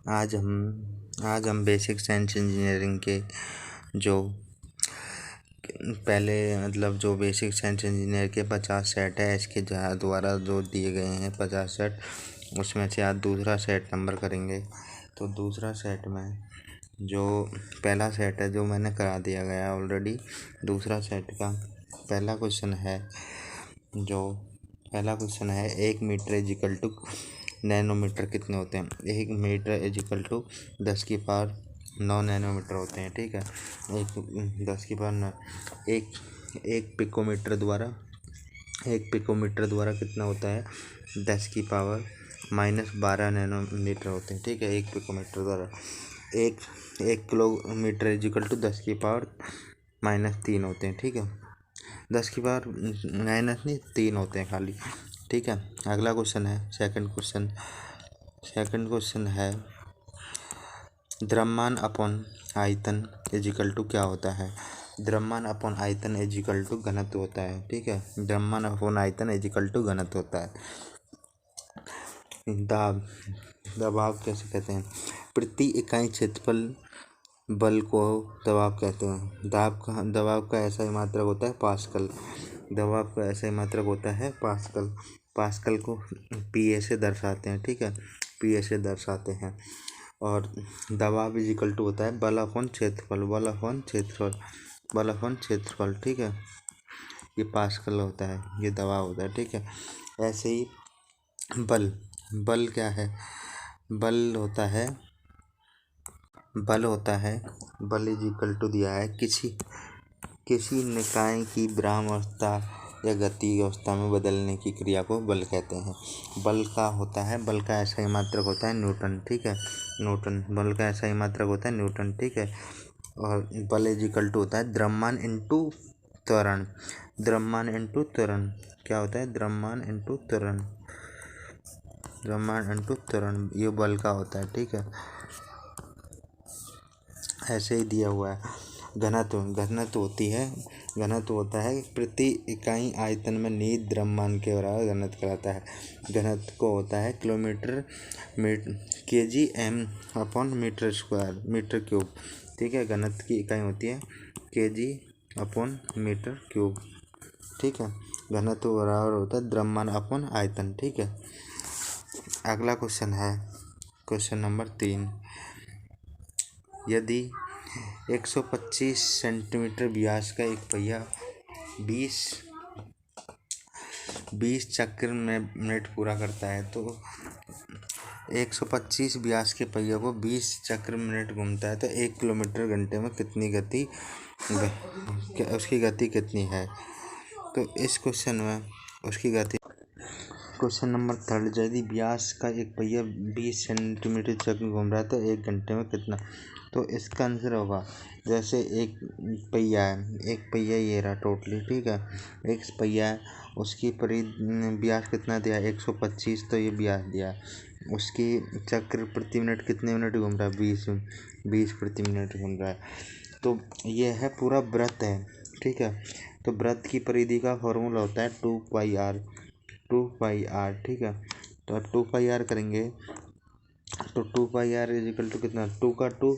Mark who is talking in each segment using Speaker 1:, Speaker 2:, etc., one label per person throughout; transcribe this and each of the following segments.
Speaker 1: आज हम basic science engineering के जो पहले मतलब जो बेसिक साइंस इंजीनियर के 50 सेट है इसके द्वारा जो दिए गए हैं 50 सेट, उसमें से आज दूसरा सेट नंबर करेंगे। तो दूसरा सेट में जो पहला सेट है जो मैंने करा दिया गया ऑलरेडी। दूसरा सेट का पहला क्वेश्चन है 1 मीटर इजिकल टू नैनोमीटर कितने होते हैं। 1 मीटर इजिकल टू 10⁻9 नैनोमीटर होते हैं। ठीक है, 1 पिकोमीटर द्वारा कितना होता है, 10⁻12 नैनोमीटर होते हैं। ठीक है, 1 पिकोमीटर द्वारा 1 किलोमीटर इजिकल टू 10⁻³ होते हैं। ठीक है, 10⁻³ होते हैं खाली। ठीक है, अगला क्वेश्चन है सेकंड क्वेश्चन है द्रव्यमान अपॉन आयतन इजिकल टू क्या होता है। द्रव्यमान अपॉन आयतन इजिकल टू घनत्व होता है। ठीक है, द्रव्यमान अपॉन आयतन इजिकल टू घनत्व होता है। दबाव कैसे कहते हैं, प्रति इकाई क्षेत्रफल बल को दबाव कहते हैं। दबाव का ऐसा ही मात्रक होता है पास्कल। पास्कल को पीए से दर्शाते हैं। ठीक है, पीए से दर्शाते हैं। और दबाव इजिकल टू होता है बल अपॉन क्षेत्रफल। ठीक है, ये पास्कल होता है, ये दबाव होता है। ठीक है, ऐसे ही बल क्या है, बल इजिकल टू दिया है किसी निकाय की विरामावस्था या गति अवस्था में बदलने की क्रिया को बल कहते हैं। बल का ऐसा ही मात्रक होता है न्यूटन। ठीक है, बल का ऐसा ही मात्रक होता है न्यूटन। ठीक है, और बल इजिकल टू होता है द्रव्यमान इंटू त्वरण। क्या होता है, द्रव्यमान इंटू त्वरण, ये बल का होता है। ठीक है, ऐसे ही दिया हुआ है। घनत्व होता है प्रति इकाई आयतन में निहित द्रव्यमान के बराबर घनत्व कहलाता है। घनत्व को होता है kg/m अपॉन मीटर क्यूब। ठीक है, घनत्व की इकाई होती है kg/मीटर क्यूब। ठीक है, घनत्व बराबर होता है द्रव्यमान अपॉन आयतन। ठीक है, अगला क्वेश्चन है क्वेश्चन नंबर 3। यदि 125 सेंटीमीटर व्यास का एक पहिया 20 चक्र में मिनट पूरा करता है, तो 125 व्यास के पहिया को 20 चक्र मिनट घूमता है, तो 1 किलोमीटर घंटे में उसकी गति कितनी है। तो इस क्वेश्चन में उसकी गति, क्वेश्चन नंबर 3, यदि व्यास का एक पहिया 20 सेंटीमीटर चक्र घूम रहा है तो 1 घंटे में कितना। तो इसका आंसर होगा, जैसे एक पहिया ये रहा टोटली। ठीक है, एक पहिया है, उसकी व्यास कितना दिया 125, तो ये व्यास दिया। उसकी चक्र प्रति मिनट कितने मिनट घूम रहा है, 20 प्रति मिनट घूम रहा है। तो ये है पूरा वृत्त है। ठीक है, तो वृत्त की परिधि का फॉर्मूला होता है 2πr। ठीक है, तो 2πr करेंगे तो 2πr इजिकल टू कितना, 2 का 2,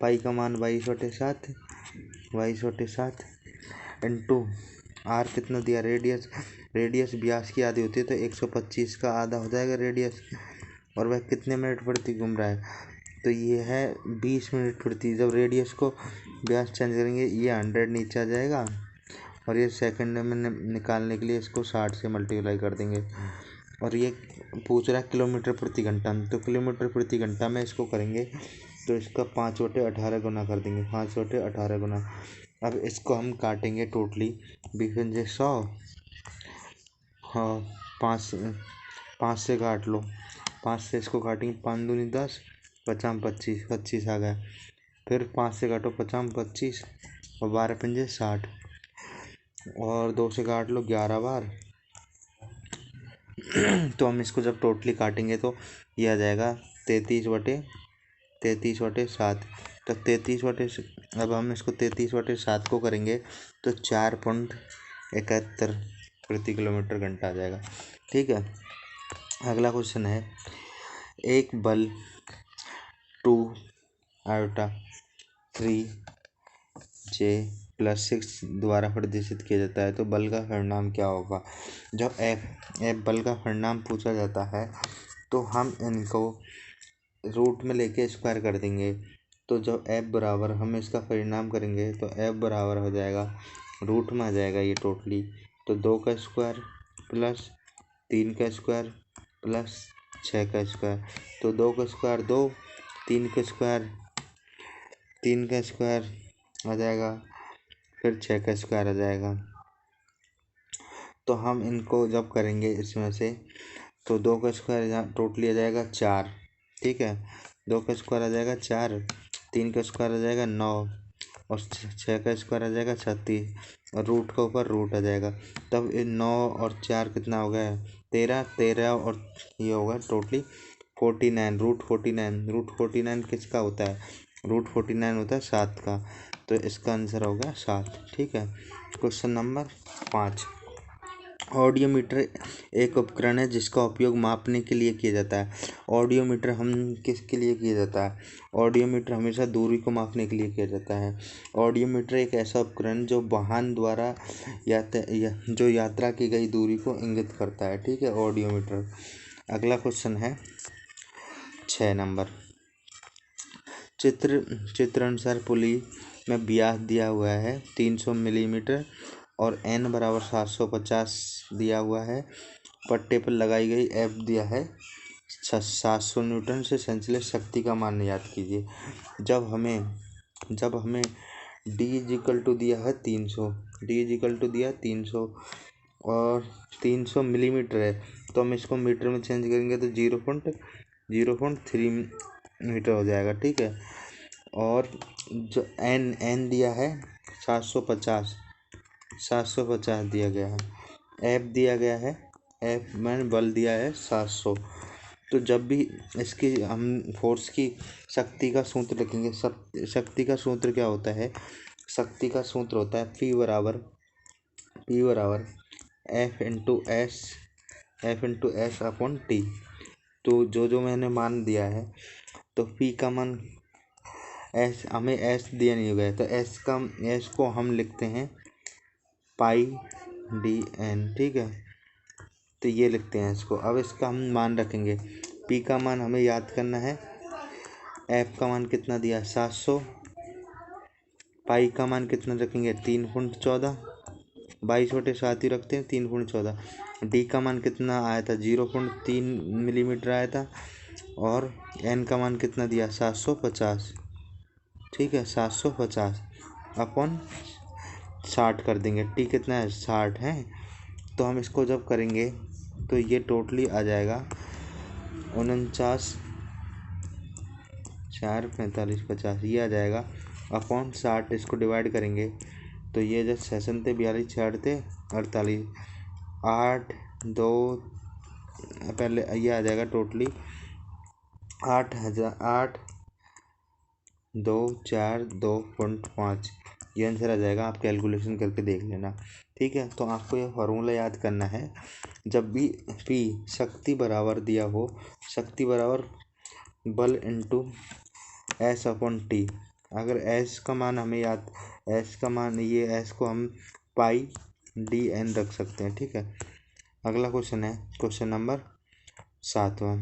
Speaker 1: पाई का मान 22/7 इंटू आर कितना दिया, रेडियस व्यास की आधी होती है, तो 125 का आधा हो जाएगा रेडियस। और वह कितने मिनट प्रति घूम रहा है, तो ये है 20 मिनट प्रति। जब रेडियस को व्यास चेंज करेंगे ये 100 नीचे आ जाएगा, और ये सेकंड में निकालने के लिए इसको 60 से मल्टीप्लाई कर देंगे। और ये पूछ रहा है किलोमीटर प्रति घंटा, तो किलोमीटर प्रति घंटा में इसको करेंगे तो इसका 5/18 गुना कर देंगे, 5/18 गुना। अब इसको हम काटेंगे टोटली 20/100, हाँ 5 से काट लो, 5 से इसको काटेंगे, 5 दूनी 10, 50 25 आ गया। फिर 5 से काटो 50 25, और 12×5 60, और 2 से काट लो 11 बार। तो हम इसको जब टोटली काटेंगे तो ये आ जाएगा 33/7। तो अब हम इसको 33/7 को करेंगे तो 4.71 प्रति किलोमीटर घंटा आ जाएगा। ठीक है, अगला क्वेश्चन है एक बल आयोटा 3J+6 द्वारा प्रदर्शित किया जाता है। तो बल का परिणाम क्या होगा? जब एफ बल का परिणाम पूछा जाता है तो हम इनको रूट में लेके स्क्वायर कर देंगे। तो जब एफ बराबर हम इसका परिणाम करेंगे तो एफ बराबर हो जाएगा, रूट में आ जाएगा ये टोटली। तो 2 का स्क्वायर प्लस 3 का स्क्वायर प्लस 6 का स्क्वायर। तो 2 का स्क्वायर 2, 3 का स्क्वायर 3 का स्क्वायर आ जाएगा, फिर 6 का स्क्वायर आ जाएगा। तो हम इनको जब करेंगे इसमें से तो 2 का स्क्वायर यहाँ टोटली आ जाएगा 4, ठीक है। 2 का स्क्वायर आ जाएगा 4, 3 का स्क्वायर आ जाएगा 9 और 6 का स्क्वायर आ जाएगा 36 और रूट का ऊपर रूट आ जाएगा। तब ये 9 और 4 कितना हो गया? 13 और ये होगा टोटली 49, रूट 49 किसका होता है? रूट 49 होता है 7 का। तो इसका आंसर हो गया 7, ठीक है। क्वेश्चन नंबर 5, ऑडियोमीटर एक उपकरण है जिसका उपयोग मापने के लिए किया जाता है। ऑडियोमीटर हम किसके लिए किया जाता है? ऑडियोमीटर हमेशा दूरी को मापने के लिए किया जाता है। ऑडियोमीटर एक ऐसा उपकरण जो वाहन द्वारा जो यात्रा की गई दूरी को इंगित करता है, ठीक है, ऑडियोमीटर। अगला क्वेश्चन है 6 नंबर, चित्र अनुसार पुली में व्यास दिया हुआ है 300 मिलीमीटर और n बराबर 750 दिया हुआ है। पट्टे पर लगाई गई एफ दिया है 700 न्यूटन से संचालित शक्ति का मान याद कीजिए। जब हमें d इजिकल टू दिया है 300 और 300 मिलीमीटर है, तो हम इसको मीटर में चेंज करेंगे तो 0.3 मीटर हो जाएगा, ठीक है। और जो n दिया है 750 दिया गया है, एफ दिया गया है, एफ मैंने बल दिया है 700। तो जब भी इसकी हम फोर्स की शक्ति का सूत्र लिखेंगे, शक्ति का सूत्र क्या होता है? शक्ति का सूत्र होता है P बराबर F into S upon T. तो जो मैंने मान दिया है तो P का मान एस, हमें एस दिया नहीं गया तो एस को हम लिखते हैं पाई डी एन, ठीक है। तो ये लिखते हैं इसको। अब इसका हम मान रखेंगे, पी का मान हमें याद करना है, एफ का मान कितना दिया 700, पाई का मान कितना रखेंगे 3.14, 22/7 ही रखते हैं 3.14। डी का मान कितना आया था 0.3 मिलीमीटर आया था और एन का मान कितना दिया 750, ठीक है, 750 अपॉन 60 कर देंगे। टी कितना है 60 है। तो हम इसको जब करेंगे तो ये टोटली आ जाएगा 49, 4, 45, 50 ये आ जाएगा अपॉन 60। इसको डिवाइड करेंगे तो ये जब 6 थे 42, 6 थे 48, 8, 2 पहले ये आ जाएगा टोटली 8,242.5 ये आंसर आ जाएगा। आप कैलकुलेशन करके देख लेना, ठीक है। तो आपको ये फार्मूला याद करना है, जब भी P शक्ति बराबर दिया हो, शक्ति बराबर बल इंटू एस अपॉन टी। अगर एस का मान हमें याद, एस का मान ये एस को हम पाई डी एन रख सकते हैं, ठीक है। अगला क्वेश्चन है क्वेश्चन नंबर 7वां,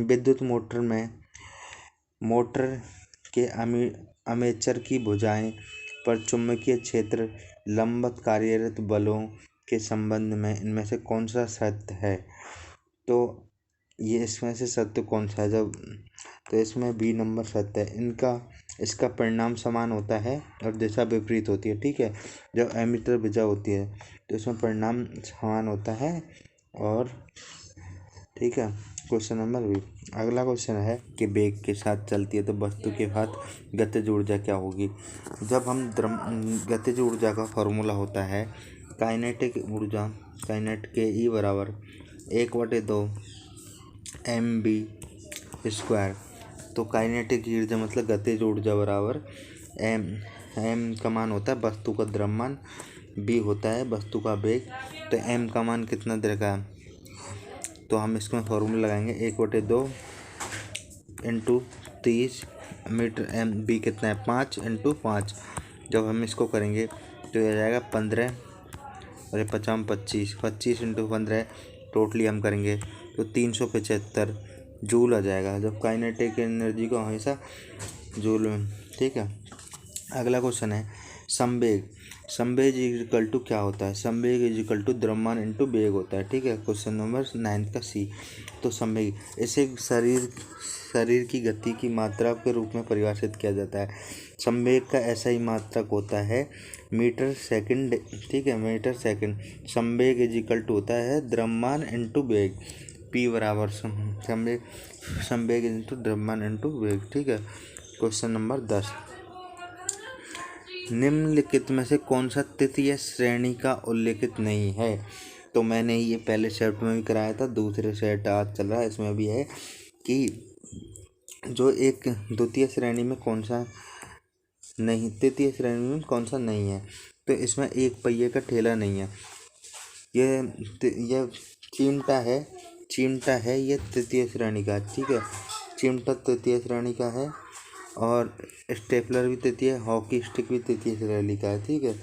Speaker 1: विद्युत मोटर के आर्मेचर की भुजाएं पर चुंबकीय क्षेत्र लंबवत कार्यरत बलों के संबंध में इनमें से कौन सा सत्य है? तो ये इसमें से सत्य कौन सा है? तो इसमें बी नंबर सत्य है। इसका परिणाम समान होता है और दिशा विपरीत होती है, ठीक है। जब एमीटर भुजा होती है तो इसमें परिणाम समान होता है और, ठीक है। Question number B. अगला क्वेश्चन है कि वेग के साथ चलती है तो वस्तु के साथ गतिज ऊर्जा क्या होगी? जब हम गतिज ऊर्जा का फॉर्मूला होता है काइनेटिक ऊर्जा, काइनेट के ई बराबर 1/2 mv²। तो काइनेटिक ऊर्जा मतलब गतिज ऊर्जा बराबर m का मान होता है वस्तु का द्रव्यमान, b होता है वस्तु का वेग। तो m का मान कितना देगा? तो हम इसमें फॉर्मूला लगाएंगे 1/2 इंटू 30 मीटर MB कितना है 5 इंटू 5। जब हम इसको करेंगे तो ये आ जाएगा 15 और ये 50 25, 25 इंटू 15 टोटली हम करेंगे तो 375 जूल आ जाएगा। जब काइनेटिक एनर्जी को हमेशा जूल में, ठीक है। अगला क्वेश्चन है संवेग। संवेग इक्वल टू क्या होता है? संवेग इज इक्वल टू द्रव्यमान इंटू वेग होता है, ठीक है। क्वेश्चन नंबर 9 का C। तो संवेग इसे शरीर की गति की मात्रा के रूप में परिभाषित किया जाता है। संवेग का ऐसा ही मात्रक होता है मीटर सेकंड, ठीक है, मीटर सेकंड। संवेग इज इक्वल टू होता है द्रव्यमान इंटू वेग, P बराबर संवेग इंटू द्रव्यमान इंटू वेग, ठीक है। क्वेश्चन नंबर 10, निम्नलिखित में से कौन सा तृतीय श्रेणी का उल्लेखित नहीं है? तो मैंने ये पहले सेट में भी कराया था, दूसरे सेट आज चल रहा है, इसमें भी है कि जो एक द्वितीय श्रेणी में कौन सा नहीं, तृतीय श्रेणी में कौन सा नहीं है। तो इसमें एक पहिए का ठेला नहीं है। यह चिमटा है, ये तृतीय श्रेणी का, ठीक है। चिमटा तृतीय श्रेणी का है और स्टेपलर भी तृतीय, हॉकी स्टिक भी तृतीय श्रेणी का है, ठीक है।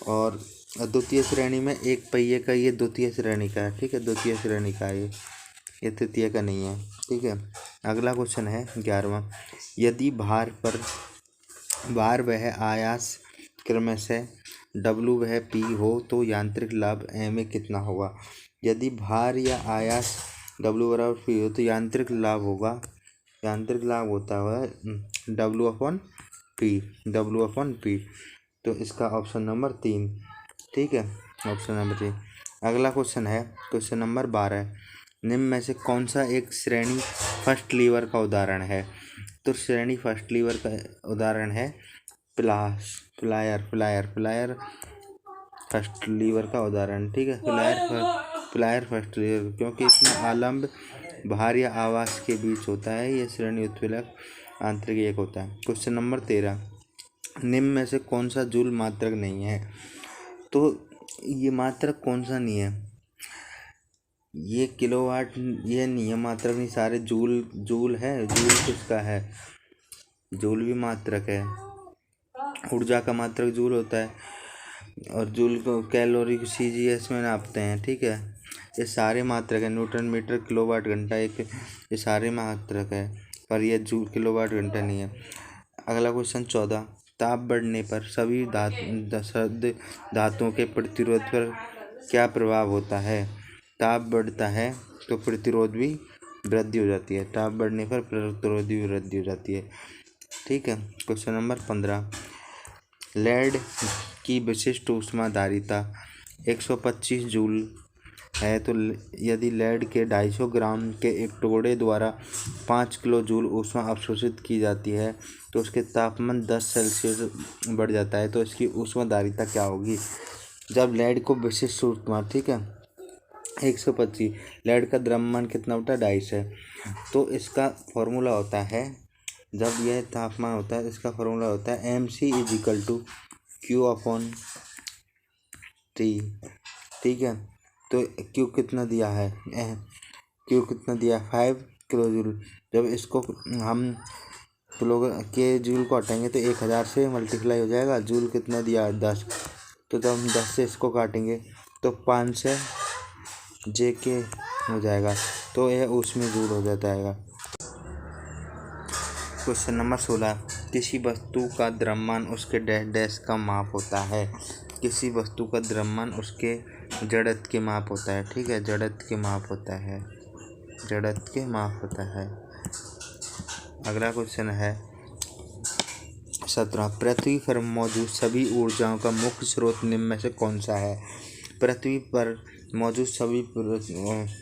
Speaker 1: और द्वितीय श्रेणी में एक पहिए का ये द्वितीय श्रेणी का है, ठीक है, द्वितीय श्रेणी का है ये तृतीय का नहीं है, ठीक है। अगला क्वेश्चन है 11वां, यदि भार वह आयास क्रमशः W वह P हो तो यांत्रिक लाभ M कितना होगा? यदि भार या आयास W बराबर P हो तो यांत्रिक लाभ होता है W/P। तो इसका ऑप्शन नंबर 3, ठीक है, ऑप्शन नंबर 3। अगला क्वेश्चन है क्वेश्चन नंबर 12, निम्न में से कौन सा एक श्रेणी फर्स्ट लीवर का उदाहरण है? तो श्रेणी फर्स्ट लीवर का उदाहरण है फ्लायर फर्स्ट लीवर का उदाहरण, ठीक है। फ्लायर फर्स्ट लीवर, क्योंकि इसमें आलम्ब भार या आवास के बीच होता है। यह श्रेणी उत्प्रेरक आंतरिक एक होता है। क्वेश्चन नंबर 13, निम्न में से कौन सा जूल मात्रक नहीं है? तो ये मात्रक कौन सा नहीं है? ये किलोवाट ये नहीं है, मात्रक नहीं, सारे जूल है। जूल किसका है? जूल भी मात्रक है, ऊर्जा का मात्रक जूल होता है और जूल को कैलोरी CGS में नापते हैं, ठीक है। ये सारे मात्रक है, न्यूटन मीटर किलोवाट घंटा ये सारे मात्रक है, पर यह जूल किलोवाट घंटा नहीं है। अगला क्वेश्चन 14, ताप बढ़ने पर सभी धातुओं के प्रतिरोध पर क्या प्रभाव होता है? ताप बढ़ता है तो प्रतिरोध भी वृद्धि हो जाती है, ताप बढ़ने पर प्रतिरोध भी वृद्धि हो जाती है, ठीक है। क्वेश्चन नंबर 15, लेड की विशिष्ट ऊष्माधारिता 125 जूल है। तो यदि लेड के 250 ग्राम के एक टुकड़े द्वारा 5 किलो जूल ऊष्मा अवशोषित की जाती है तो उसके तापमान 10 सेल्सियस बढ़ जाता है, तो इसकी ऊष्माधारिता क्या होगी? जब लेड को विशिष्ट ऊष्मा, ठीक है, 125, लेड का द्रव्यमान कितना होता है 250 है, तो इसका फॉर्मूला होता है, जब यह तापमान होता है इसका फॉर्मूला होता है MC is equal to Q/T, ठीक है। तो Q कितना दिया है? Q कितना दिया है 5 किलो जूल। जब इसको हम किलो के जूल को हटाएंगे तो 1000 से मल्टीप्लाई हो जाएगा। जूल कितना दिया है 10, तो जब हम 10 से इसको काटेंगे तो 5 से JK हो जाएगा, तो यह उसमें जूल हो जाता है। क्वेश्चन नंबर 16, किसी वस्तु का द्रव्यमान उसके डैश का माप होता है। किसी वस्तु का द्रव्यमान उसके जड़त्व के माप होता है, ठीक है, जड़त्व के माप होता है। अगला क्वेश्चन है 17, पृथ्वी पर मौजूद सभी ऊर्जाओं का मुख्य स्रोत निम्न में से कौन सा है? पृथ्वी पर मौजूद सभी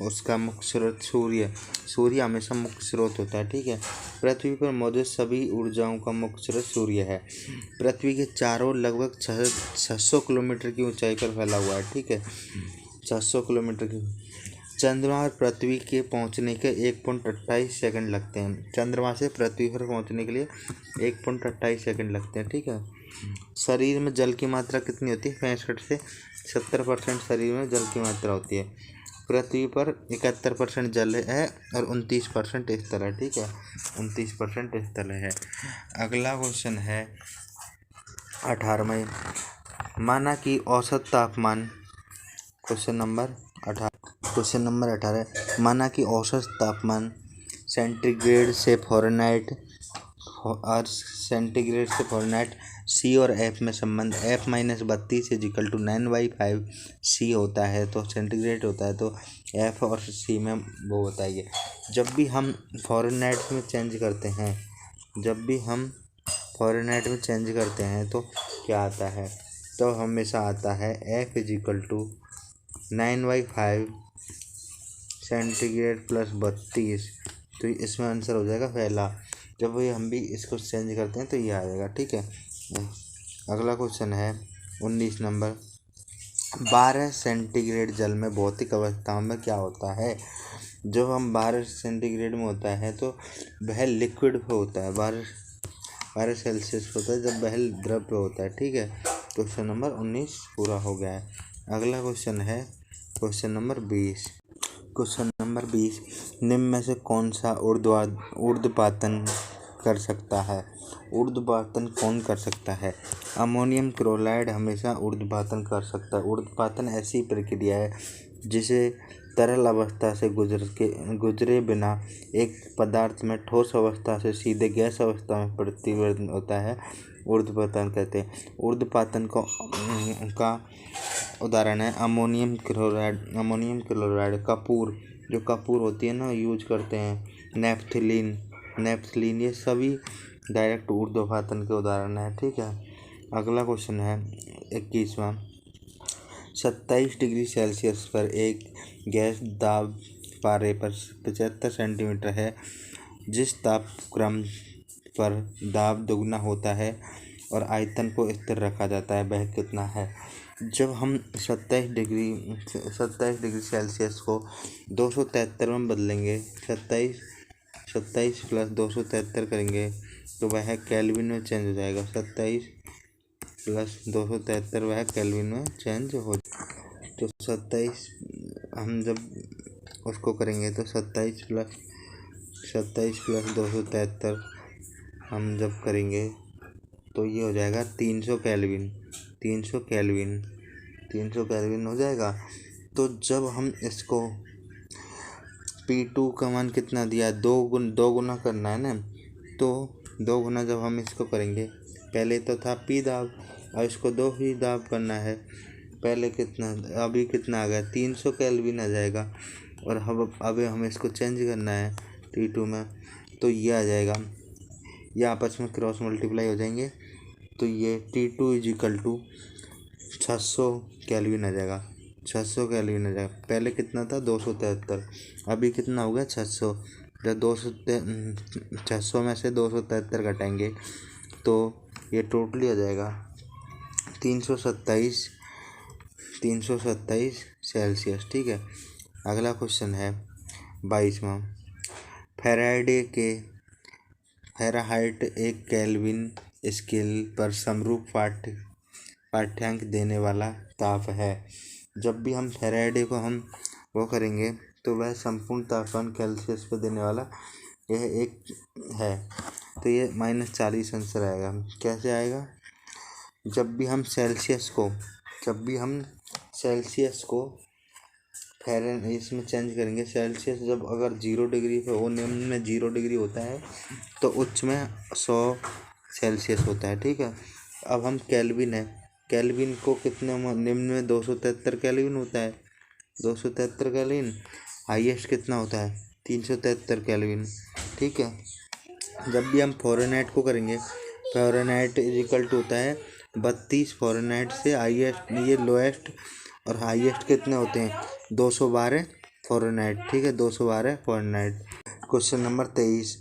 Speaker 1: उसका मुख्य स्रोत सूर्य हमेशा मुख्य स्रोत होता है, ठीक है। पृथ्वी पर मौजूद सभी ऊर्जाओं का मुख्य स्रोत सूर्य है। पृथ्वी के चारों लगभग 600 किलोमीटर की ऊंचाई पर फैला हुआ है, ठीक है, 600 किलोमीटर की। चंद्रमा और पृथ्वी के पहुंचने के 1.28 सेकंड लगते हैं। चंद्रमा से पृथ्वी पर पहुंचने के लिए 1.28 सेकंड लगते हैं, ठीक है। शरीर में जल की मात्रा कितनी होती है? 65 से 70% शरीर में जल की मात्रा होती है। पृथ्वी पर 71% जल है और 29% स्थल है। ठीक है, 29% स्थल है। अगला क्वेश्चन है 18वां, माना कि औसत तापमान, क्वेश्चन नंबर 18, माना कि औसत तापमान सेंटीग्रेड से फ़ारेनहाइट और सेंटीग्रेड से फ़ारेनहाइट सी और एफ में संबंध F-32 = 9/5 सी होता है, तो सेंटीग्रेड होता है, तो एफ और सी में वो बताइए। जब भी हम फ़ारेनहाइट में चेंज करते हैं, तो क्या आता है? तो हमेशा आता है F = 9/5 सेंटीग्रेड प्लस 32। तो इसमें आंसर हो जाएगा पहला। जब भी हम भी इसको चेंज करते हैं तो ये आ जाएगा। ठीक है, अगला क्वेश्चन है 19 नंबर, 12 सेंटीग्रेड जल में भौतिक अवस्थाओं में क्या होता है? जब हम 12 सेंटीग्रेड में होता है तो वह लिक्विड पे होता है, 12 सेल्सियस पे होता है, जब वह द्रव पे होता है। ठीक है, क्वेश्चन नंबर 19 पूरा हो गया है। अगला क्वेश्चन है क्वेश्चन नंबर 20। निम्न में से कौन सा ऊर्ध्वपातन कर सकता है? ऊर्ध्वपातन कौन कर सकता है? अमोनियम क्लोराइड हमेशा ऊर्ध्वपातन कर सकता है। ऊर्ध्वपातन ऐसी प्रक्रिया है जिसे तरल अवस्था से गुजरे बिना एक पदार्थ में ठोस अवस्था से सीधे गैस अवस्था में परिवर्तन होता है, ऊर्ध्वपातन कहते हैं। ऊर्ध्वपातन का उदाहरण है अमोनियम क्लोराइड, कपूर, जो कपूर होती है ना, यूज करते हैं, नेफ्थलीन, ये सभी डायरेक्ट ऊर्ध्वपातन के उदाहरण है। ठीक है, अगला क्वेश्चन है 21वां, 27 डिग्री सेल्सियस पर एक गैस दाब पारे पर 75 सेंटीमीटर है। जिस तापक्रम पर दाब दोगुना होता है और आयतन को स्थिर रखा जाता है, वह कितना है? जब हम 27 डिग्री सेल्सियस को 273 में बदलेंगे, 27 प्लस 273 करेंगे तो वह केल्विन में चेंज हो जाएगा। 27 प्लस 273 वह केल्विन में चेंज हो, तो 27 हम जब उसको करेंगे तो 27 प्लस 273 हम जब करेंगे तो ये हो जाएगा 300 केल्विन हो जाएगा। तो जब हम इसको P2 का मान कितना दिया, 2 गुना करना है ना, तो 2 गुना जब हम इसको करेंगे, पहले तो था P दाब, और इसको 2 ही दाब करना है। पहले कितना, अभी कितना आ गया, 300 केल्विन आ जाएगा। और अब हमें इसको चेंज करना है T2 में, तो ये आ जाएगा, ये आपस में क्रॉस मल्टीप्लाई हो जाएंगे, तो ये T2 = 600 केल्विन आ जाएगा। 600 केल्विन आ जाएगा। पहले कितना था, 273, अभी कितना हो गया, 600। जब 600 में से 273 घटाएंगे तो ये टोटली हो जाएगा 327 सेल्सियस। ठीक है, अगला क्वेश्चन है 22वां, फ़ारेनहाइट एक केल्विन स्केल पर समरूप पाठ्यांक देने वाला ताप है। जब भी हम फ़ारेनहाइट को हम वो करेंगे तो वह संपूर्ण तापमान सेल्सियस पर देने वाला यह एक है, तो ये -40 आंसर आएगा। कैसे आएगा? जब भी हम सेल्सियस को फ़ारेनहाइट इसमें चेंज करेंगे, सेल्सियस जब अगर 0 डिग्री पे हो, निम्न में 0 डिग्री होता है तो उच्च में 100 सेल्सियस होता है। ठीक है, अब हम केल्विन को कितने, निम्न में 273 केल्विन होता है, 273 केल्विन। हाईएस्ट कितना होता है, 373 केल्विन। ठीक है, जब भी हम फ़ारेनहाइट को करेंगे, फ़ारेनहाइट = होता है 32 फ़ारेनहाइट से हाईएस्ट, ये लोएस्ट, और हाईएस्ट कितने होते हैं, 212 फ़ारेनहाइट। ठीक है, 212 फ़ारेनहाइट। क्वेश्चन नंबर 23,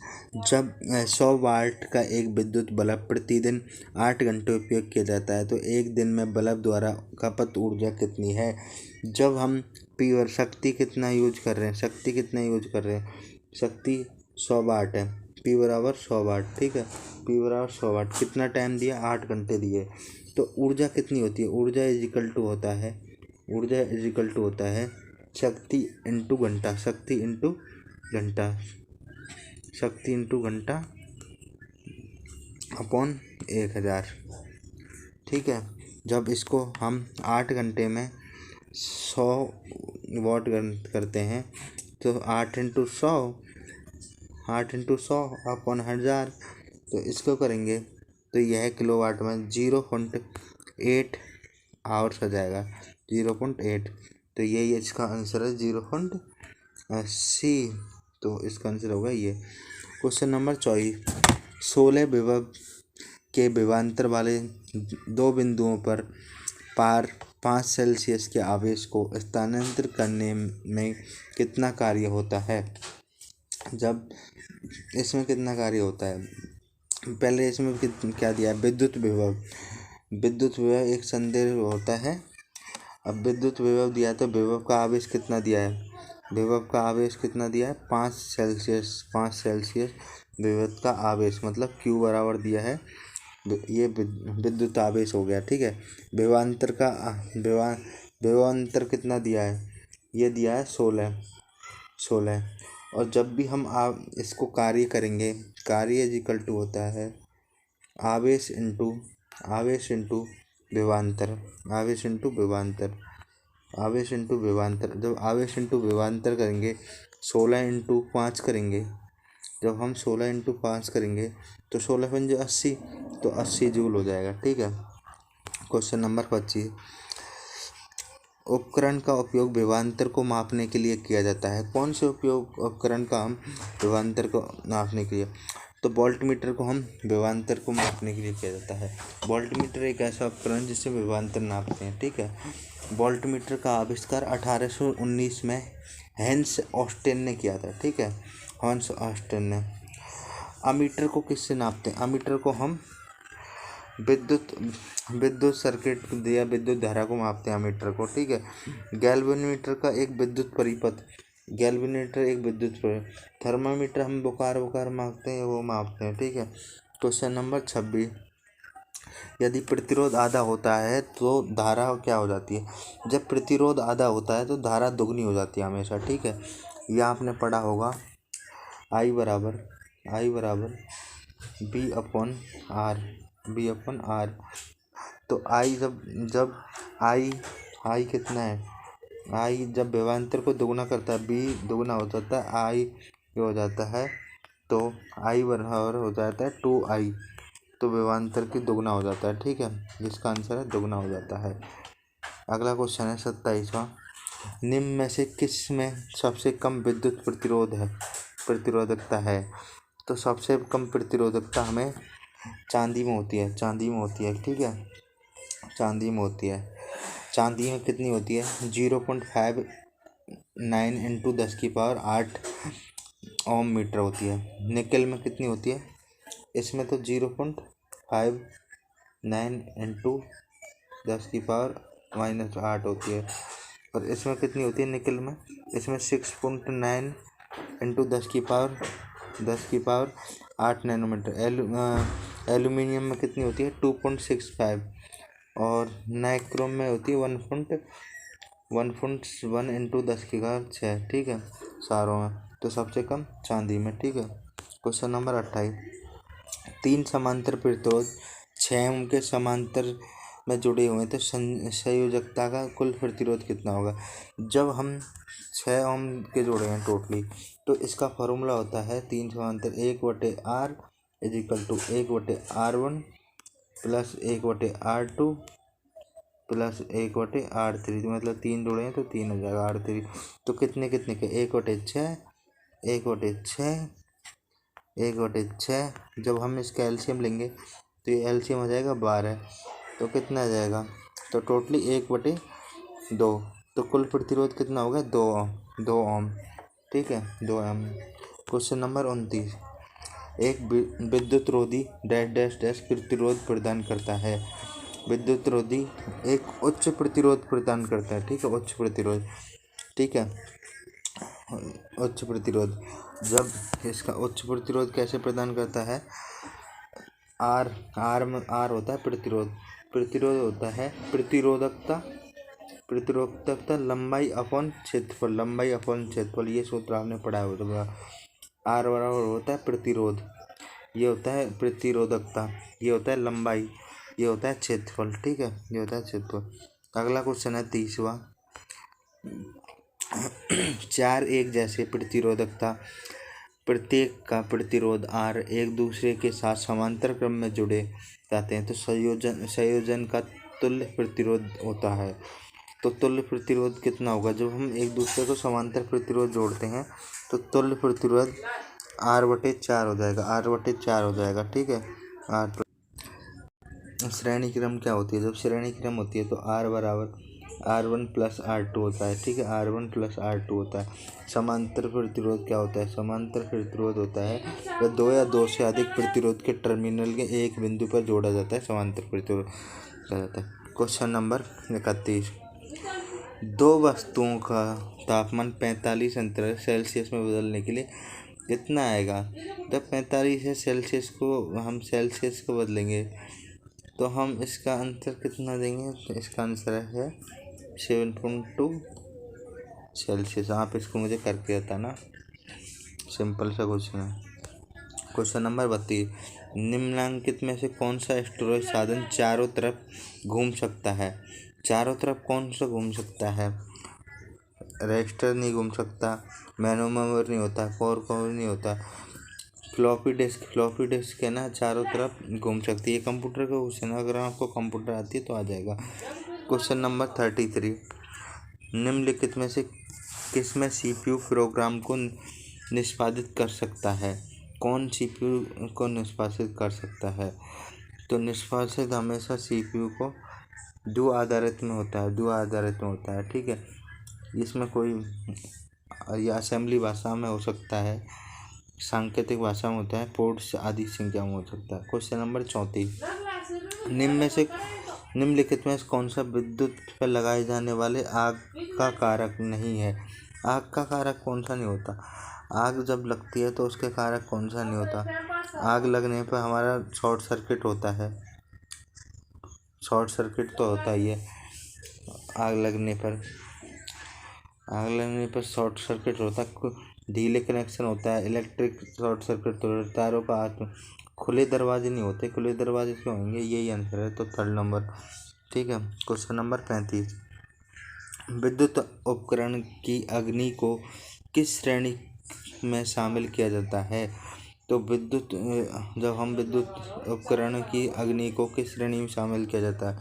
Speaker 1: जब 100 वाट का एक विद्युत बल्ब प्रतिदिन 8 घंटे उपयोग किया जाता है तो एक दिन में बल्ब द्वारा खपत ऊर्जा कितनी है? जब हम शक्ति कितना यूज कर रहे हैं, शक्ति 100 वाट है, P = 100 वाट। ठीक है, P = 100 वाट, कितना टाइम दिया, 8 घंटे दिए, तो ऊर्जा कितनी होती है? ऊर्जा = होता है शक्ति इंटू घंटा, शक्ति इंटू घंटा, शक्ति इंटू घंटा अपॉन 1000। ठीक है, जब इसको हम 8 घंटे में 100 वाट करते हैं तो 8 इंटू 100 अपॉन 1000, तो इसको करेंगे तो यह किलोवाट में 0.8 आवर्स आ जाएगा, 0.8। तो यही इसका आंसर है 0.80। तो इसका आंसर होगा ये। क्वेश्चन नंबर 24, 16 विभव के विभवांतर वाले दो बिंदुओं पर पार 5 सेल्सियस के आवेश को स्थानांतरित करने में कितना कार्य होता है। जब इसमें कितना कार्य होता है, पहले इसमें क्या दिया है, विद्युत विभव। विद्युत विभव एक संदेश होता है। अब विद्युत विभव दिया तो विभव का आवेश कितना दिया है, विभव का आवेश कितना दिया है 5 सेल्सियस, 5 सेल्सियस विभव का आवेश, मतलब Q बराबर दिया है, ये विद्युत आवेश हो गया। ठीक है, विभवांतर का विभवांतर कितना दिया है, ये दिया है 16। और जब भी हम इसको कार्य करेंगे, कार्य इज इक्वल टू होता है आवेश इंटू विभवांतर, आवेश इंटू विभवांतर, आवेश इंटू विभवांतर। जब आवेश इंटू विभवांतर करेंगे 16 इंटू 5 करेंगे, जब हम 16 इंटू 5 करेंगे तो 16 पंजे 80, तो 80 जूल हो जाएगा। ठीक है, क्वेश्चन नंबर 25, उपकरण का उपयोग विभवांतर को मापने के लिए किया जाता है। कौन से उपकरण का हम विभवांतर को नापने के लिए, तो वोल्टमीटर को हम विभवांतर को मापने के लिए किया जाता है। वोल्टमीटर एक ऐसा उपकरण जिससे विभवांतर नापते हैं। ठीक है, वोल्टमीटर का आविष्कार 1819 में हैंस ऑस्टेन ने किया था। ठीक है, हैंस ऑस्टेन ने। अमीटर को किससे नापते हैं, अमीटर को हम विद्युत सर्किट या विद्युत धारा को मापते हैं अमीटर को। ठीक है, गैल्वेनोमीटर का एक विद्युत परिपथ, गैल्वेनोमीटर एक विद्युत परिपथ। थर्मामीटर हम बुखार मापते हैं, वो मापते हैं। ठीक है, क्वेश्चन नंबर 26, यदि प्रतिरोध आधा होता है तो धारा क्या हो जाती है। जब प्रतिरोध आधा होता है तो धारा दुगनी हो जाती है हमेशा। ठीक है, यह आपने पढ़ा होगा I बराबर बी अपन आर। तो I जब I कितना है, I जब विभवांतर को दुगना करता है, B दुगना हो जाता है, I ये हो जाता है, तो I बराबर हो जाता है 2I, तो विभवांतर की दुगना हो जाता है। ठीक है, जिसका आंसर है दुगना हो जाता है। अगला क्वेश्चन है 27वां, निम्न में से किस में सबसे कम विद्युत प्रतिरोधकता है। तो सबसे कम प्रतिरोधकता हमें चांदी में होती है, ठीक है, चांदी में होती है। चांदी में कितनी होती है, 0.59 इंटू 10⁸ ओम मीटर होती है। निकल में कितनी होती है, इसमें तो 0.59 इंटू 10⁻⁻8 होती है। और इसमें कितनी होती है निकल में, इसमें 6.9 इंटू 10⁸8 नैनोमीटर। एल्यूमिनियम में कितनी होती है 2.65, और नाइक्रोम में होती है 1.1 इंटू 10⁶। ठीक है, सारों में तो सबसे कम चांदी में। ठीक है, क्वेश्चन नंबर 28, 3 समांतर प्रतिरोध 6 ओम के समांतर में जुड़े हुए तो संयोजकता का कुल प्रतिरोध कितना होगा। जब हम 6 ओम के जोड़े हैं टोटली, तो इसका फॉर्मूला होता है 3 समांतर 1/R is equal to 1/R1 plus 1/R2 plus 1/R3, मतलब 3 जोड़े हैं तो 3 हो जाएगा R3। तो कितने के 1/6 जब हम इसका एलसीएम लेंगे तो ये एलसीएम हो जाएगा 12, तो कितना आ जाएगा, तो टोटली 1/2, तो कुल प्रतिरोध कितना होगा 2 ओम। ठीक है, 2 ओम। क्वेश्चन नंबर 29, एक विद्युत रोधी डैश डैश डैश प्रतिरोध प्रदान करता है। विद्युत रोधी एक उच्च प्रतिरोध प्रदान करता है। ठीक है, उच्च प्रतिरोध। ठीक है, उच्च प्रतिरोध, जब इसका उच्च प्रतिरोध कैसे प्रदान करता है, आर होता है प्रतिरोध होता है प्रतिरोधकता प्रतिरोधकता लंबाई अपॉन क्षेत्रफल, लंबाई अपॉन क्षेत्रफल, ये सूत्र आपने पढ़ा होगा। आर बराबर होता है प्रतिरोध, ये होता है प्रतिरोधकता, ये होता है लंबाई, ये होता है क्षेत्रफल। ठीक है, ये होता है क्षेत्रफल। अगला क्वेश्चन है 30वां। 4 एक जैसे प्रतिरोधकता प्रत्येक का प्रतिरोध R एक दूसरे के साथ समांतर क्रम में जुड़े जाते हैं तो संयोजन का तुल्य प्रतिरोध होता है। तो तुल्य प्रतिरोध कितना होगा? जब हम एक दूसरे को समांतर प्रतिरोध जोड़ते हैं तो तुल्य प्रतिरोध R/4 हो जाएगा, R/4 हो जाएगा। ठीक है, श्रेणी क्रम क्या होती है? जब श्रेणी क्रम होती है तो R बराबर R1 + R2 होता है। ठीक है, R1 + R2 होता है। समांतर प्रतिरोध क्या होता है? समांतर प्रतिरोध होता है वह 2 या 2 से अधिक प्रतिरोध के टर्मिनल के एक बिंदु पर जोड़ा जाता है, समांतर प्रतिरोध कहा जाता है। Question number 31। 2 वस्तुओं का तापमान 45 अंतर सेल्सियस में बदलने के लिए कितना आएगा? जब 45 है सेल्सियस को हम सेल्सियस को बदलेंगे तो हम इसका आंसर कितना देंगे? तो इसका आंसर है 7.2 सेल्सियस। आप इसको मुझे करके बताना, सिंपल सा क्वेश्चन है। Question number 32। निम्नलिखित में से कौन सा स्टोरेज साधन चारों तरफ घूम सकता है? चारों तरफ कौन सा घूम सकता है? रजिस्टर नहीं घूम सकता, मेमोरी नहीं होता, कोर नहीं होता, फ्लॉपी डिस्क है ना, चारों तरफ घूम सकती है। कंप्यूटर का क्वेश्चन, अगर आपको कंप्यूटर आती है तो आ जाएगा। Question number 33। निम्नलिखित में से किसमें CPU प्रोग्राम को निष्पादित कर सकता है? कौन CPU को निष्पादित कर सकता है? तो निष्पादित हमेशा CPU को डू आधारित में होता है, डू आधारित में होता है। ठीक है, इसमें कोई या असेंबली भाषा में हो सकता है, सांकेतिक भाषा में होता है, पोर्ट्स आदि संख्या में हो सकता है। Question number 34। निम्नलिखित में कौन सा विद्युत पर लगाए जाने वाले आग का कारक नहीं है? आग का कारक कौन सा नहीं होता? आग जब लगती है तो उसके कारक कौन सा नहीं होता? आग लगने पर हमारा शॉर्ट सर्किट होता है, शॉर्ट सर्किट तो होता ही है। आग लगने पर शॉर्ट सर्किट होता है, ढीले कनेक्शन होता है, इलेक्ट्रिक शॉर्ट सर्किट तो तारों का हाथ, खुले दरवाजे नहीं होते। खुले दरवाजे क्यों होंगे? यही आंसर है, तो 3rd नंबर। ठीक है, क्वेश्चन नंबर 35। विद्युत उपकरण की अग्नि को किस श्रेणी में शामिल किया जाता है? तो जब हम विद्युत उपकरण की अग्नि को किस श्रेणी में शामिल किया जाता है?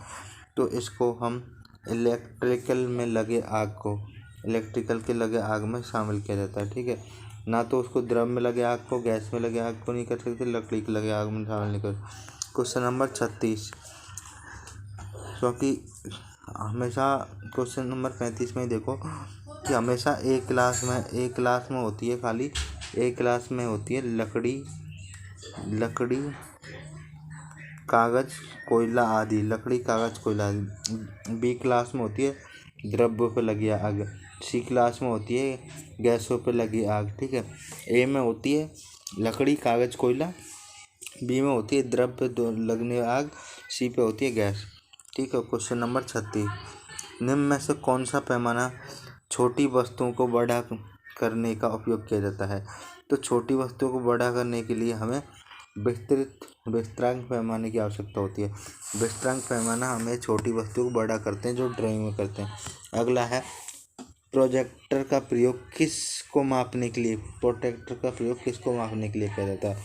Speaker 1: तो इसको हम इलेक्ट्रिकल के लगे आग में शामिल किया जाता है। ठीक है, ना तो उसको द्रव में लगे आग को, गैस में लगे आग को नहीं कर सकते, लकड़ी के लगे आग में शामिल नहीं कर। Question number 36। क्योंकि हमेशा क्वेश्चन नंबर 35 में देखो कि हमेशा एक क्लास में होती है, खाली एक क्लास में होती है लकड़ी कागज कोयला आदि, लकड़ी कागज कोयला आदि। बी क्लास में होती है द्रव्यों पर लगी आग, सी क्लास में होती है गैसों पर लगी आग। ठीक है, ए में होती है लकड़ी कागज कोयला, बी में होती है द्रव्य लगने आग, सी पे होती है गैस। ठीक है, क्वेश्चन नंबर 36। निम्न में से कौन सा पैमाना छोटी वस्तुओं को बड़ा करने का उपयोग किया जाता है? तो छोटी वस्तुओं को बड़ा करने के लिए हमें विस्तारांक पैमाने की आवश्यकता होती है। विस्तारांक पैमाना हमें छोटी वस्तुओं को बड़ा करते हैं, जो ड्राइंग में करते हैं। अगला है प्रोजेक्टर का प्रयोग किसको मापने के लिए किया जाता है?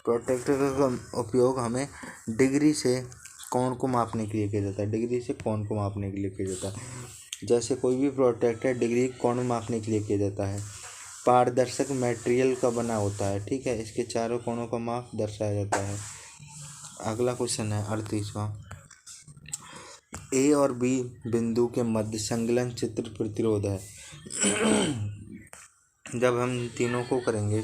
Speaker 1: प्रोजेक्टर का उपयोग हमें डिग्री से कोण को मापने के लिए किया जाता है, डिग्री से कोण को मापने के लिए किया जाता है। जैसे कोई भी प्रोजेक्टर डिग्री कोण मापने के लिए किया जाता है। पारदर्शक मटेरियल का बना होता है। ठीक है, इसके चारों कोणों का माप दर्शाया जाता है। अगला क्वेश्चन है 38वां। ए और बी बिंदु के मध्य संलग्न चित्र प्रतिरोध है। जब हम इन तीनों को करेंगे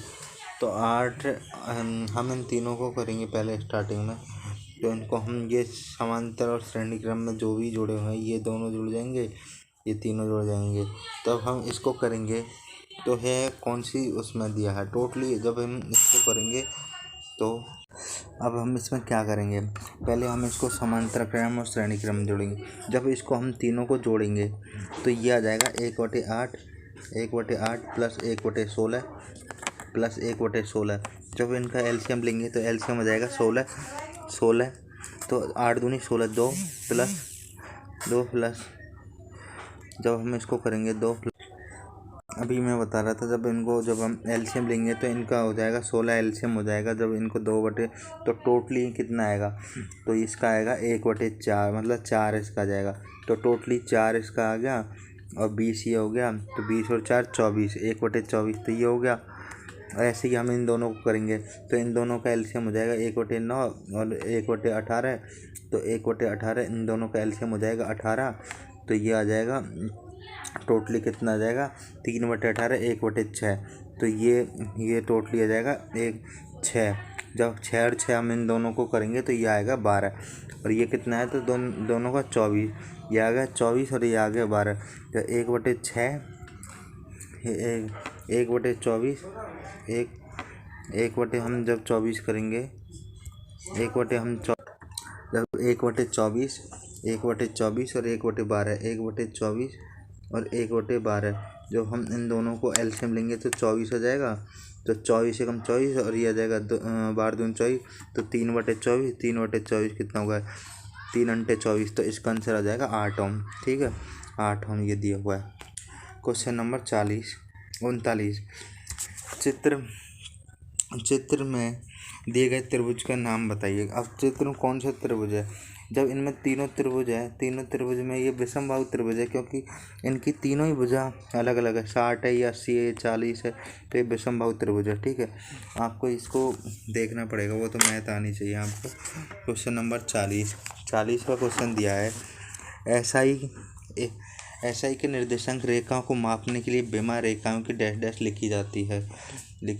Speaker 1: तो हम इन तीनों को करेंगे पहले स्टार्टिंग में, तो इनको हम ये समांतर और श्रेणी क्रम में जो भी जुड़े हुए हैं ये दोनों जुड़ जाएंगे, ये तीनों जुड़ जाएंगे। तब हम इसको करेंगे तो है कौन सी उसमें दिया है टोटली, जब हम इसको करेंगे तो अब हम इसमें क्या करेंगे, पहले हम इसको समांतर क्रम और श्रेणी क्रम में जोड़ेंगे। जब इसको हम तीनों को जोड़ेंगे तो ये आ जाएगा 1/8, 1/8 प्लस 1/16 प्लस 1/16। जब इनका एलसीएम लेंगे तो एलसीएम हो जाएगा 16, तो 8 दूनी 16, 2 प्लस जब हम इसको करेंगे 2 अभी मैं बता रहा था, जब हम एलसीएम लेंगे तो इनका हो जाएगा 16 एलसीएम हो जाएगा। जब इनको 2 तो टोटली कितना आएगा, तो इसका आएगा 1/4, मतलब 4 इसका आ जाएगा। तो टोटली 4 इसका आ गया और 20 ये हो गया। तो 20 और 4 24, 1/24 तो ये हो गया। ऐसे ही हम इन दोनों को करेंगे तो इन दोनों का एलसीएम हो जाएगा 1/9 और 1/18। तो 1/18 इन दोनों का एलसीएम हो जाएगा 18। तो ये आ जाएगा टोटली कितना आ जाएगा 3/18, 1/6। तो ये टोटली आ जाएगा 6। जब 6 और 6 हम इन दोनों को करेंगे तो ये आएगा 12। और ये कितना है, तो दोनों का 24, ये आ गया 24 और ये आ गया 12। तो 1/6 1/24 हम जब 24 करेंगे, जब 1/24 1/24 और 1/12, 1/24 और 1/12, जो हम इन दोनों को एलसीएम लेंगे तो 24 आ जाएगा। तो 24 से कम 24 और ये आ जाएगा 12 दूनी 24, तो 3/24, 3/24 कितना होगा 3 × 24। तो इसका आंसर आ जाएगा 8 ओम। ठीक है, 8 ओम ये दिया हुआ है। क्वेश्चन नंबर 39 चित्र में दिए गए त्रिभुज का नाम बताइए। अब चित्र में कौन सा त्रिभुज है, जब इनमें तीनों त्रिभुज है, तीनों त्रिभुज में ये विषमबाहु त्रिभुज है, क्योंकि इनकी तीनों ही भुजा अलग अलग है, 60 है, 80 है, 40 है। तो ये विषमबाहु त्रिभुज है। ठीक है, आपको इसको देखना पड़ेगा, वो तो मैथ आनी चाहिए आपको। क्वेश्चन नंबर 40 का क्वेश्चन दिया है, एसआई के निर्देशांक रेखाओं को मापने के लिए विमा रेखाओं की डैश डैश लिखी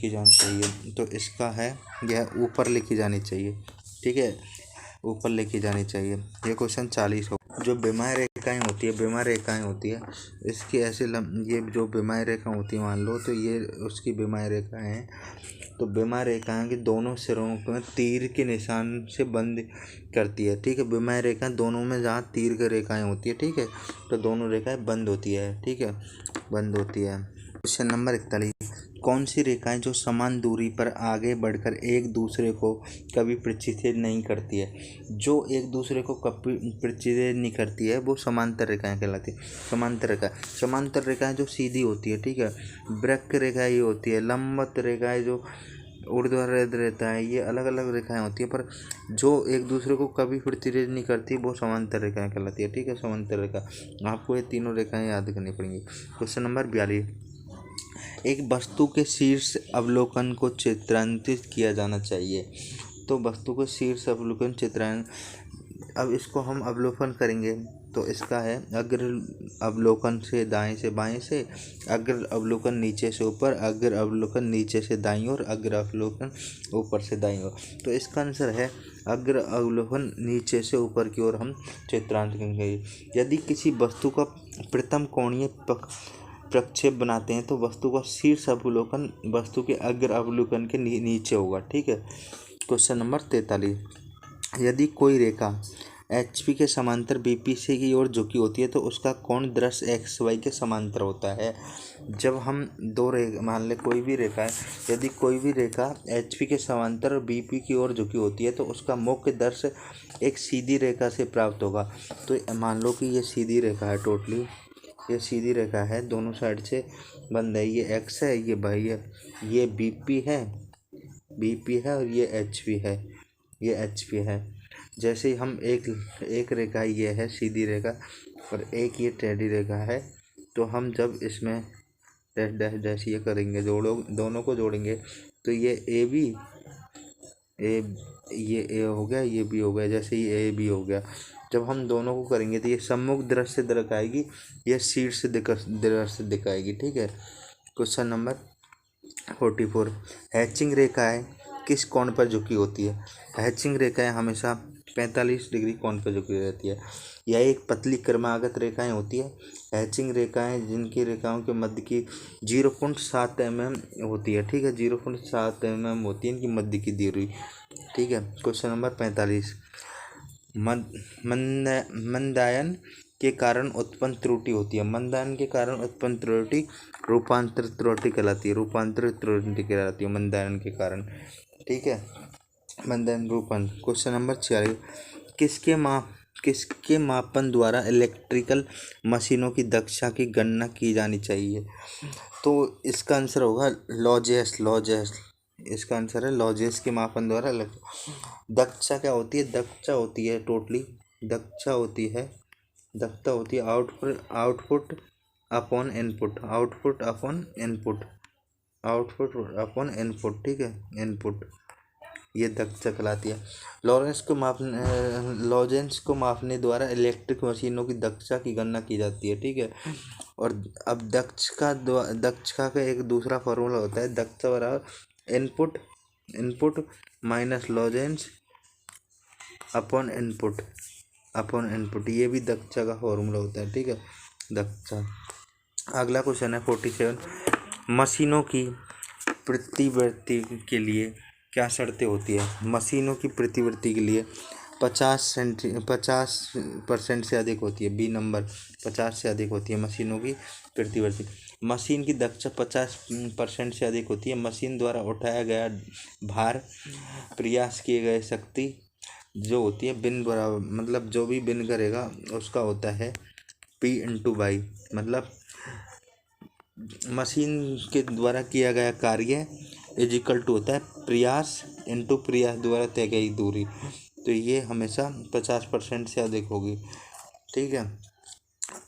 Speaker 1: जानी चाहिए। तो इसका है यह ऊपर लिखी जानी चाहिए। ठीक है, ऊपर लिखी जानी चाहिए। ये क्वेश्चन 40 हो। जो विमाएँ रेखाएँ होती है इसकी ऐसे ये जो विमाएँ रेखा होती है, मान लो तो ये उसकी विमाएँ रेखाएँ हैं। तो विमाएँ रेखाएँ के दोनों सिरों में तीर के निशान से बंद करती है। ठीक है, विमाएँ रेखाएँ दोनों में जहाँ तीर की रेखाएँ होती है, ठीक है, तो दोनों रेखाएँ बंद होती है। ठीक है, बंद होती है। क्वेश्चन नंबर 41, कौन सी रेखाएं जो समान दूरी पर आगे बढ़कर एक दूसरे को कभी प्रतिच्छेद नहीं करती है। जो एक दूसरे को कभी प्रतिच्छेद नहीं करती है वो समांतर रेखाएं कहलाती है। समांतर रेखाएं जो सीधी होती है, ठीक है, वक्र रेखा ये होती है, लंबवत रेखाएं जो ऊर्ध्वाधर रहता है, ये अलग अलग रेखाएं होती है, पर जो एक दूसरे को कभी प्रतिच्छेद नहीं करती वो समांतर रेखाएं कहलाती है। ठीक है, समांतर रेखा, आपको ये तीनों रेखाएं याद करनी पड़ेंगी। क्वेश्चन नंबर 42, एक वस्तु के शीर्ष अवलोकन को चित्रांकित किया जाना चाहिए। तो वस्तु को शीर्ष अवलोकन अब इसको हम अवलोकन करेंगे तो इसका है अग्र अवलोकन से दाएं से बाएं से, अग्र अवलोकन नीचे से ऊपर, अग्र अवलोकन नीचे से दाईं ओर, अग्र अवलोकन ऊपर से दाईं ओर। तो इसका आंसर है अग्र अवलोकन नीचे से ऊपर की ओर हम चित्रांकित करेंगे। यदि किसी वस्तु का प्रथम कोणीय प्रक्षेप बनाते हैं तो वस्तु का शीर्ष अवलोकन वस्तु के अग्र अवलोकन के नीचे होगा। ठीक है, क्वेश्चन नंबर 43, यदि कोई रेखा HP के समांतर BPC की ओर झुकी होती है तो उसका कोण दृश्य XY के समांतर होता है। जब हम दो रेखा मान ले, कोई भी रेखा है, यदि कोई भी रेखा HP के समांतर और BP की ओर झुकी होती है तो उसका मुख्य दृश्य एक सीधी रेखा से प्राप्त होगा। तो मान लो कि ये सीधी रेखा है, टोटली ये सीधी रेखा है, दोनों साइड से बंद है, ये X है, ये Y है, ये BP है और ये HP है। जैसे ही हम एक रेखा ये है सीधी रेखा और एक ये टेढ़ी रेखा है, तो हम जब इसमें डैश डैश डैश ये करेंगे, दोनों को जोड़ेंगे तो ये ये A हो गया, ये B हो गया। जैसे ही A B हो गया, जब हम दोनों को करेंगे तो ये सम्मुख दृश्य दिखाएगी, ये शीर्ष दृश्य दिखाएगी। ठीक है, क्वेश्चन नंबर 44, हैचिंग रेखाएं किस कोण पर झुकी होती है। हैचिंग रेखाएं हमेशा 45 डिग्री कोण पे झुकी रहती है। यह एक पतली क्रमागत रेखाएं होती है, हैचिंग रेखाएं, जिनकी रेखाओं के मध्य की 0.7 mm होती है। ठीक है, 0.7 mm होती है इनकी मध्य की दूरी। ठीक है, क्वेश्चन नंबर 45। मंदायन के कारण उत्पन्न त्रुटि होती है। मंदायन के कारण उत्पन्न त्रुटि रूपांतर त्रुटि कहलाती है। रूपांतरित त्रुटि कहलाती है मंदायन के कारण। ठीक है, मंदायन रूपांतर। Question number 46। किसके मापन द्वारा इलेक्ट्रिकल मशीनों की दक्षता की गणना की जानी चाहिए? तो इसका आंसर होगा लॉजेस। इसका आंसर है लॉजेस के मापन द्वारा। दक्षता क्या होती है? दक्षता होती है टोटली दक्षता होती है आउटपुट अपॉन इनपुट। ठीक है, इनपुट, ये दक्षता कहलाती है। लॉरेंस को मापने द्वारा इलेक्ट्रिक मशीनों की दक्षता की गणना की जाती है। ठीक है, और अब दक्षता का एक दूसरा फॉर्मूला होता है, दक्षता बराबर input minus Lawrence upon input. ये भी दक्षता का फॉर्मूला होता है। ठीक है, दक्षता। अगला क्वेश्चन है 47। मशीनों की प्रतिवर्ती के लिए क्या शर्तें होती है? मशीनों की प्रतिवर्ती के लिए 50% से अधिक होती है। बी नंबर, 50 से अधिक होती है मशीनों की प्रतिवर्ती। मशीन की दक्षता 50% से अधिक होती है। मशीन द्वारा उठाया गया भार, प्रयास किए गए शक्ति जो होती है बिन बराबर, मतलब जो भी बिन करेगा उसका होता है P/Y। मतलब मशीन के द्वारा किया गया कार्य इजिकल टू होता है प्रयास इंटू प्रयास द्वारा तय गई दूरी। तो ये हमेशा 50% से अधिक होगी। ठीक है,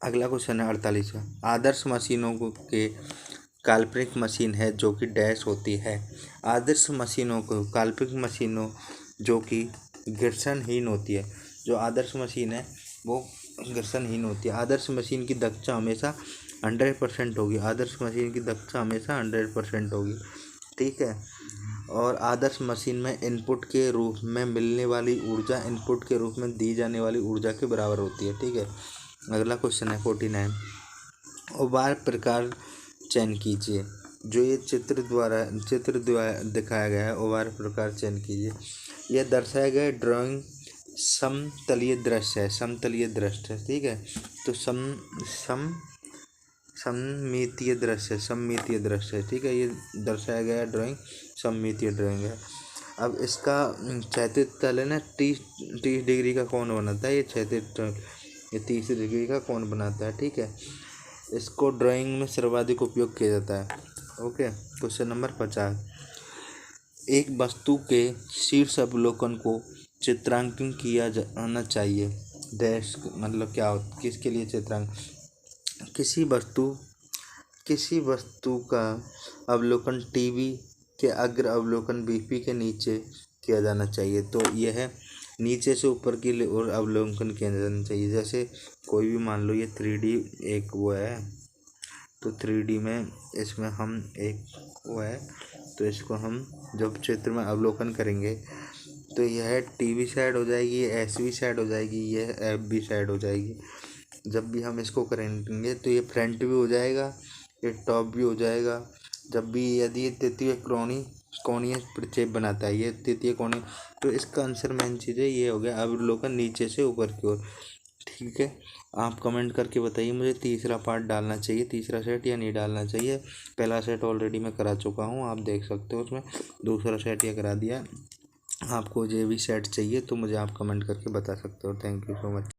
Speaker 1: अगला क्वेश्चन है 48। आदर्श मशीनों के काल्पनिक मशीन है जो कि डैश होती है। आदर्श मशीनों को काल्पनिक मशीनों जो कि घर्षणहीन होती है। जो आदर्श मशीन है वो घर्षणहीन होती है। आदर्श मशीन की दक्षता हमेशा 100% होगी। आदर्श मशीन की दक्षता हमेशा 100% होगी। ठीक है, और आदर्श मशीन में इनपुट के रूप में मिलने वाली ऊर्जा इनपुट के रूप में दी जाने वाली ऊर्जा के बराबर होती है। ठीक है, अगला क्वेश्चन है 49। उभार प्रकार चयन कीजिए। जो ये चित्र द्वारा दिखाया गया है, उभार प्रकार चयन कीजिए। यह दर्शाया गया ड्राइंग समतलीय दृश्य है। ठीक है, तो सममितीय दृश्य है। ठीक है, ये दर्शाया गया ड्राइंग सममितीय ड्राइंग है। अब इसका क्षैतिज तल है ना, 30 डिग्री का कोण बनाता है। ये क्षैतिज तल ये 30 डिग्री का कोण बनाता है। ठीक है, इसको ड्राइंग में सर्वाधिक उपयोग किया जाता है। Okay, question number 50। एक वस्तु के शीर्ष अवलोकन को चित्रांकन किया जाना चाहिए। डैश मतलब क्या होता, किसके लिए चित्रांकन? किसी वस्तु का अवलोकन टीवी के अग्र अवलोकन बीपी के नीचे किया जाना चाहिए। तो यह नीचे से ऊपर की ओर अवलोकन किया जाना चाहिए। जैसे कोई भी मान लो ये 3D एक वो है, तो 3D में इसमें हम एक वो है, तो इसको हम जब चित्र में अवलोकन करेंगे तो यह टीवी साइड हो जाएगी, ये एसवी साइड हो जाएगी, यह एफबी साइड हो जाएगी। जब भी हम इसको करेंगे तो ये फ्रंट भी हो जाएगा, ये टॉप भी हो जाएगा। जब भी यदि ये तृतीय कोणीय प्रक्षेप बनाता है, ये तृतीय कोणीय, तो इसका आंसर मेन चीज़ है ये हो गया अवलोकन नीचे से ऊपर की ओर। ठीक है, आप कमेंट करके बताइए मुझे तीसरा पार्ट डालना चाहिए, तीसरा सेट या नहीं डालना चाहिए। पहला सेट ऑलरेडी मैं करा चुका हूँ, आप देख सकते हो उसमें। दूसरा सेट ये करा दिया। आपको जो भी सेट चाहिए तो मुझे आप कमेंट करके बता सकते हो। Thank you so much.